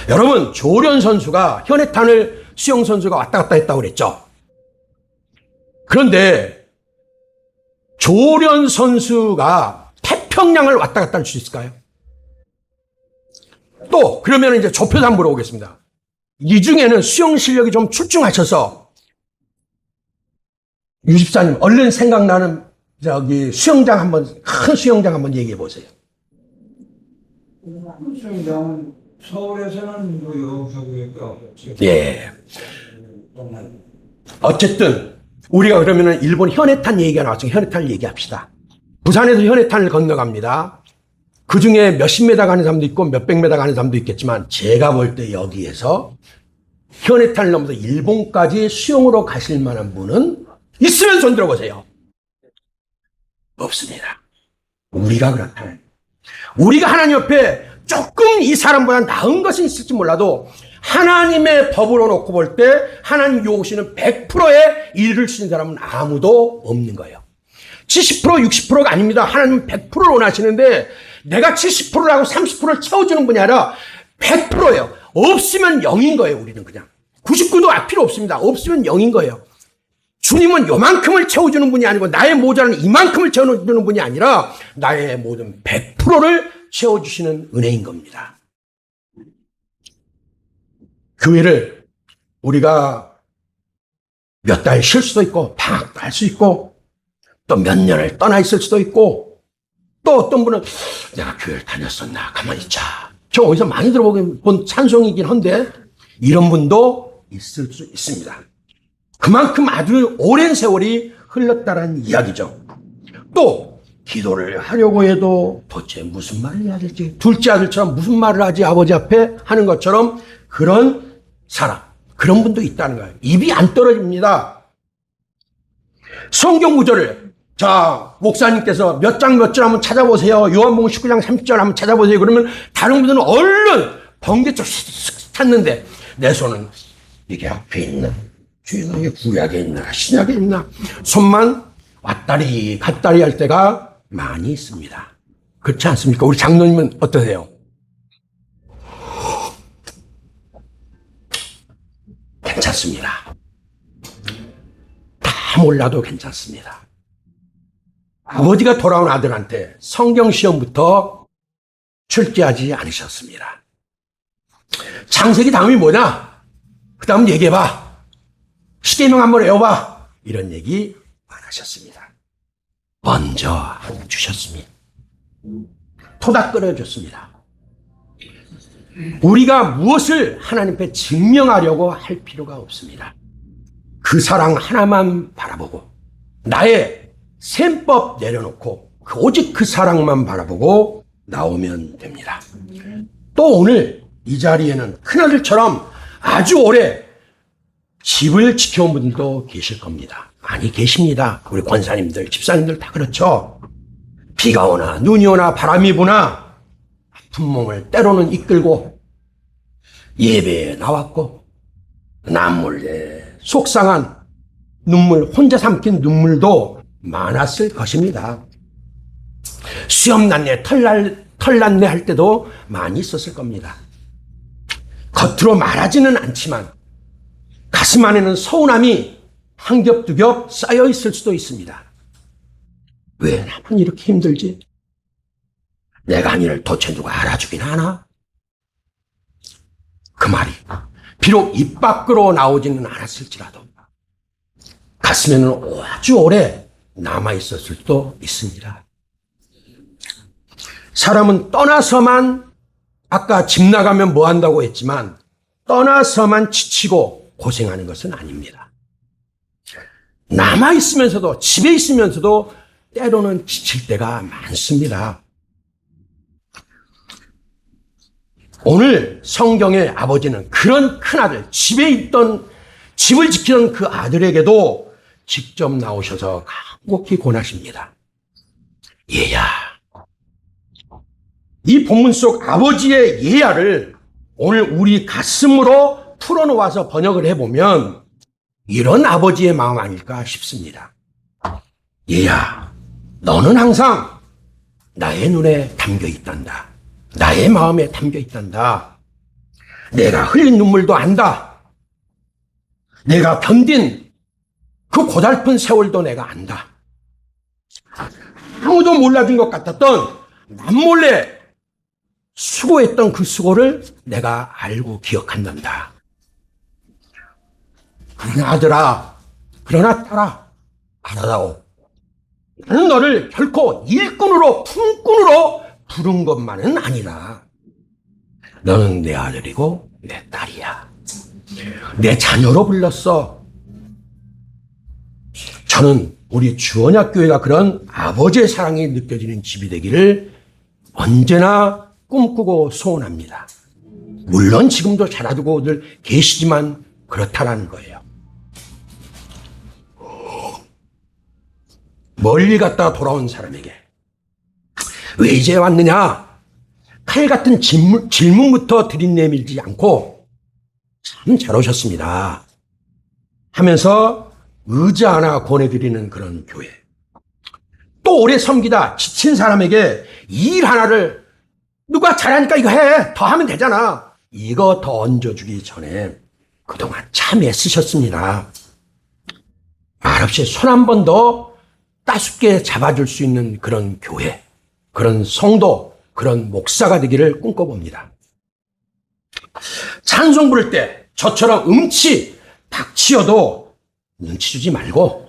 여러분, 조련 선수가 현해탄을 수영 선수가 왔다 갔다 했다고 그랬죠. 그런데 조련 선수가 태평양을 왔다 갔다 할 수 있을까요? 또 그러면 이제 좁혀서 한번 물어보겠습니다. 이 중에는 수영 실력이 좀 출중하셔서 유집사님 얼른 생각나는 수영장 한번, 큰 수영장 한번 얘기해 보세요. 수영장은 서울에서는 뭐 여기가 예. 어쨌든 우리가 그러면은 일본 현해탄 얘기가 나왔으니까 현해탄을 얘기합시다. 부산에서 현해탄을 건너갑니다. 그 중에 몇십 메다 가는 사람도 있고 몇백 메다 가는 사람도 있겠지만, 제가 볼 때 여기에서 현해탄을 넘어서 일본까지 수영으로 가실 만한 분은 있으면 손 들어보세요. 없습니다. 우리가 그렇다. 우리가 하나님 옆에 조금 이 사람보다 나은 것은 있을지 몰라도 하나님의 법으로 놓고 볼 때 하나님 요구시는 100%에 이를 수 있는 사람은 아무도 없는 거예요. 70%, 60%가 아닙니다. 하나님은 100%를 원하시는데 내가 70%를 하고 30%를 채워주는 분이 아니라 100%예요. 없으면 0인 거예요. 우리는 그냥 99도 필요 없습니다. 없으면 0인 거예요. 주님은 요만큼을 채워주는 분이 아니고 나의 모자는 이만큼을 채워주는 분이 아니라 나의 모든 100%를 채워주시는 은혜인 겁니다. 교회를 우리가 몇 달 쉴 수도 있고 방학도 할 수 있고 또 몇 년을 떠나 있을 수도 있고, 또 어떤 분은 내가 교회를 다녔었나 가만히 있자. 저 어디서 많이 들어본 찬송이긴 한데 이런 분도 있을 수 있습니다. 그만큼 아주 오랜 세월이 흘렀다는 이야기죠. 또 기도를 하려고 해도 도대체 무슨 말을 해야 될지, 둘째 아들처럼 무슨 말을 하지 아버지 앞에 하는 것처럼 그런 사람, 그런 분도 있다는 거예요. 입이 안 떨어집니다. 성경 구절을 자, 목사님께서 몇 장 한번 찾아보세요. 요한복음 19장 30절 한번 찾아보세요. 그러면 다른 분들은 얼른 번개쪽 찾는데 내 손은 이게 앞에 있나? 주인에게 구약에 있나? 신약에 있나? 손만 왔다리 갔다리 할 때가 많이 있습니다. 그렇지 않습니까? 우리 장로님은 어떠세요? 괜찮습니다. 다 몰라도 괜찮습니다. 아버지가 돌아온 아들한테 성경 시험부터 출제하지 않으셨습니다. 창세기 다음이 뭐냐? 그 다음 얘기해봐. 십계명 한번 외워봐. 이런 얘기 안 하셨습니다. 먼저 주셨습니다. 토닥 끌어줬습니다. 우리가 무엇을 하나님 앞에 증명하려고 할 필요가 없습니다. 그 사랑 하나만 바라보고 나의 셈법 내려놓고 오직 그 사랑만 바라보고 나오면 됩니다. 또 오늘 이 자리에는 큰아들처럼 아주 오래 집을 지켜온 분들도 계실 겁니다. 많이 계십니다. 우리 권사님들, 집사님들 다 그렇죠. 비가 오나 눈이 오나 바람이 부나 아픈 몸을 때로는 이끌고 예배에 나왔고 남몰래 속상한 눈물, 혼자 삼킨 눈물도 많았을 것입니다. 수염 났네, 털 났네 할 때도 많이 있었을 겁니다. 겉으로 말하지는 않지만 가슴 안에는 서운함이 한 겹, 두 겹 쌓여 있을 수도 있습니다. 왜 나만 이렇게 힘들지? 내가 한 일을 도대체 누가 알아주긴 하나? 그 말이 비록 입 밖으로 나오지는 않았을지라도 가슴에는 아주 오래 남아있었을 수도 있습니다. 사람은 떠나서만, 아까 집 나가면 뭐 한다고 했지만 떠나서만 지치고 고생하는 것은 아닙니다. 남아있으면서도, 집에 있으면서도 때로는 지칠 때가 많습니다. 오늘 성경의 아버지는 그런 큰아들, 집을 지키던 그 아들에게도 직접 나오셔서 간곡히 권하십니다. 얘야, 이 본문 속 아버지의 얘야를 오늘 우리 가슴으로 풀어놓아서 번역을 해보면 이런 아버지의 마음 아닐까 싶습니다. 얘야, 너는 항상 나의 눈에 담겨 있단다. 나의 마음에 담겨 있단다. 내가 흘린 눈물도 안다. 내가 견딘 그 고달픈 세월도 내가 안다. 아무도 몰라준 것 같았던 남몰래 수고했던 그 수고를 내가 알고 기억한단다. 그러나 아들아, 그러나 딸아, 알아다오. 나는 너를 결코 일꾼으로, 품꾼으로 부른 것만은 아니라 너는 내 아들이고 내 딸이야. 내 자녀로 불렀어. 저는 우리 주언약교회가 그런 아버지의 사랑이 느껴지는 집이 되기를 언제나 꿈꾸고 소원합니다. 물론 지금도 잘하고들 계시지만 그렇다라는 거예요. 멀리 갔다 돌아온 사람에게 왜 이제 왔느냐? 칼 같은 질문부터 들이내밀지 않고 참 잘 오셨습니다 하면서 의자 하나 권해드리는 그런 교회. 또 오래 섬기다 지친 사람에게 일 하나를 누가 잘하니까 이거 해. 더 하면 되잖아. 이거 더 얹어주기 전에 그동안 참 애쓰셨습니다. 말없이 손 한 번 더 따숩게 잡아줄 수 있는 그런 교회, 그런 성도, 그런 목사가 되기를 꿈꿔봅니다. 찬송 부를 때 저처럼 닥치어도 눈치 주지 말고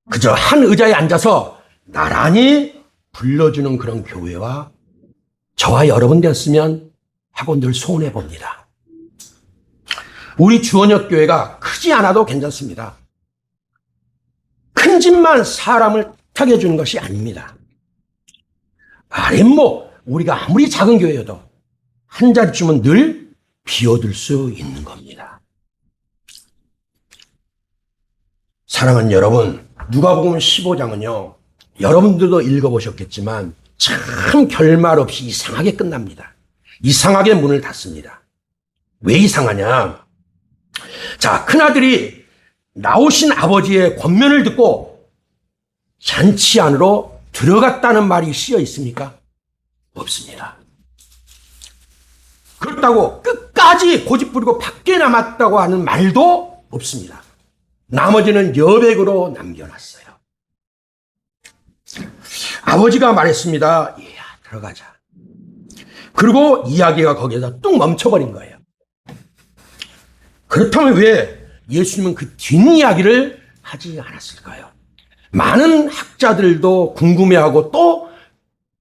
그저 한 의자에 앉아서 나란히 불러주는 그런 교회와 저와 여러분 되었으면 하고 늘 소원해 봅니다. 우리 주언역 교회가 크지 않아도 괜찮습니다. 큰 집만 사람을 타게 해주는 것이 아닙니다. 아랫목, 우리가 아무리 작은 교회여도 한 자리쯤은 늘 비워둘 수 있는 겁니다. 사랑하는 여러분, 누가복음 15장은요, 여러분들도 읽어보셨겠지만 참 결말 없이 이상하게 끝납니다. 이상하게 문을 닫습니다. 왜 이상하냐? 자, 큰아들이 나오신 아버지의 권면을 듣고 잔치 안으로 들어갔다는 말이 씌어 있습니까? 없습니다. 그렇다고 끝까지 고집부리고 밖에 남았다고 하는 말도 없습니다. 나머지는 여백으로 남겨놨어요. 아버지가 말했습니다. 얘야, 들어가자. 그리고 이야기가 거기에서 뚝 멈춰버린 거예요. 그렇다면 왜 예수님은 그 뒷이야기를 하지 않았을까요? 많은 학자들도 궁금해하고 또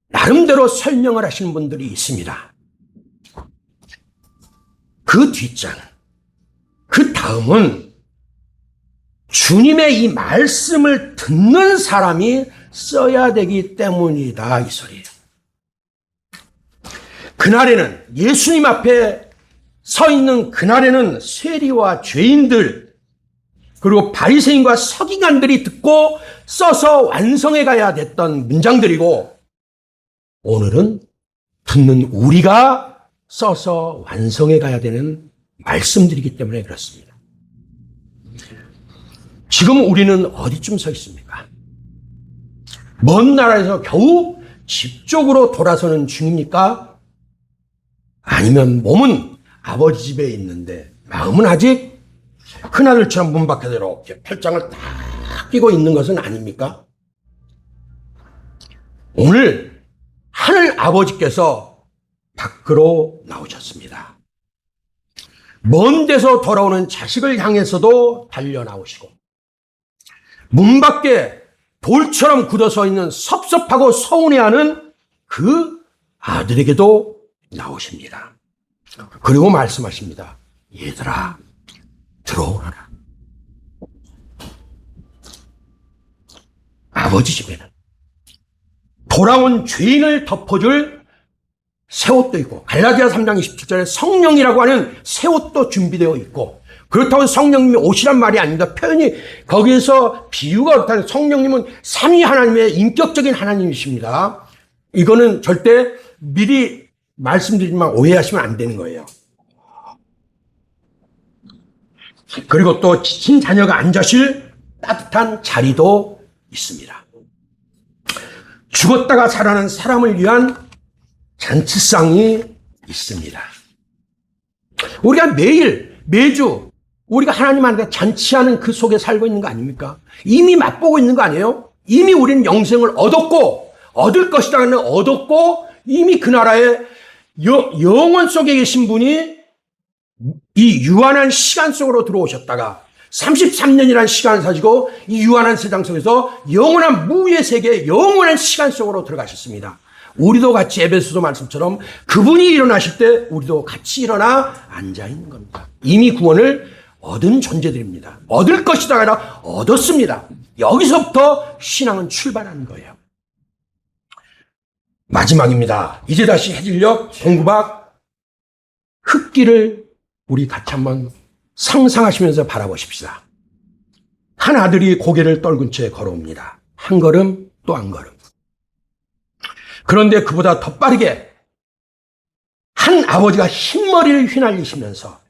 나름대로 설명을 하시는 분들이 있습니다. 그 뒷장은, 그 다음은 주님의 이 말씀을 듣는 사람이 써야 되기 때문이다, 이 소리예요. 그날에는, 예수님 앞에 서 있는 그날에는 세리와 죄인들, 그리고 바리새인과 서기관들이 듣고 써서 완성해 가야 됐던 문장들이고, 오늘은 듣는 우리가 써서 완성해 가야 되는 말씀들이기 때문에 그렇습니다. 지금 우리는 어디쯤 서 있습니까? 먼 나라에서 겨우 집 쪽으로 돌아서는 중입니까? 아니면 몸은 아버지 집에 있는데 마음은 아직 큰아들처럼 문 밖에 이렇게 팔짱을 딱 끼고 있는 것은 아닙니까? 오늘 하늘 아버지께서 밖으로 나오셨습니다. 먼 데서 돌아오는 자식을 향해서도 달려 나오시고, 문 밖에 돌처럼 굳어서 있는 섭섭하고 서운해하는 그 아들에게도 나오십니다. 그리고 말씀하십니다. 얘들아, 들어오너라. 아버지 집에는 돌아온 죄인을 덮어줄 새 옷도 있고, 갈라디아 3장 27절에 성령이라고 하는 새 옷도 준비되어 있고, 그렇다고 성령님이 옷이란 말이 아닙니다. 표현이 거기에서 비유가 그렇다면 성령님은 삼위 하나님의 인격적인 하나님이십니다. 이거는 절대 미리 말씀드리지만 오해하시면 안 되는 거예요. 그리고 또 지친 자녀가 앉으실 따뜻한 자리도 있습니다. 죽었다가 살아난 사람을 위한 잔치상이 있습니다. 우리가 매주 우리가 하나님한테 잔치하는 그 속에 살고 있는 거 아닙니까? 이미 맛보고 있는 거 아니에요? 이미 우리는 영생을 얻었고, 얻을 것이라는 얻었고, 이미 그 나라의 영원 속에 계신 분이 이 유한한 시간 속으로 들어오셨다가 33년이라는 시간을 사시고 이 유한한 세상 속에서 영원한 무의 세계, 영원한 시간 속으로 들어가셨습니다. 우리도 같이 에베소서 말씀처럼 그분이 일어나실 때 우리도 같이 일어나 앉아 있는 겁니다. 이미 구원을 얻은 존재들입니다. 얻을 것이다 아니라 얻었습니다. 여기서부터 신앙은 출발하는 거예요. 마지막입니다. 이제 다시 해질녘 동구박 흙길을 우리 같이 한번 상상하시면서 바라보십시다. 한 아들이 고개를 떨군 채 걸어옵니다. 한 걸음 또 한 걸음. 그런데 그보다 더 빠르게 한 아버지가 흰머리를 휘날리시면서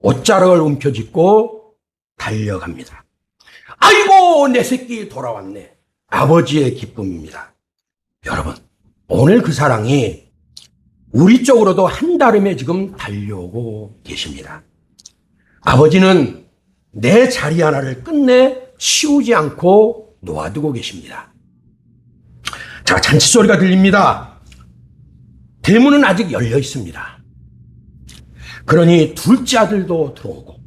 옷자락을 움켜쥐고 달려갑니다. 아이고, 내 새끼 돌아왔네. 아버지의 기쁨입니다. 여러분, 오늘 그 사랑이 우리 쪽으로도 한달음에 지금 달려오고 계십니다. 아버지는 내 자리 하나를 끝내 치우지 않고 놓아두고 계십니다. 자, 잔치 소리가 들립니다. 대문은 아직 열려 있습니다. 그러니 둘째 아들도 들어오고,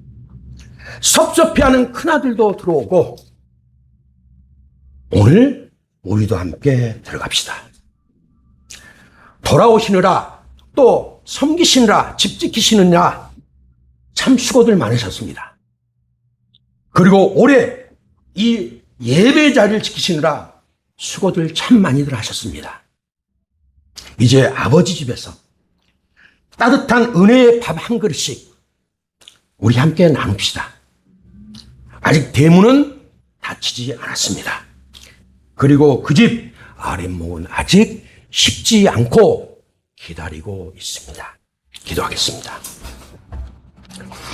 섭섭해하는 큰아들도 들어오고, 오늘 우리도 함께 들어갑시다. 돌아오시느라, 또 섬기시느라, 집 지키시느냐 참 수고들 많으셨습니다. 그리고 올해 이 예배 자리를 지키시느라 수고들 참 많이들 하셨습니다. 이제 아버지 집에서 따뜻한 은혜의 밥 한 그릇씩 우리 함께 나눕시다. 아직 대문은 닫히지 않았습니다. 그리고 그 집 아랫목은 아직 식지 않고 기다리고 있습니다. 기도하겠습니다.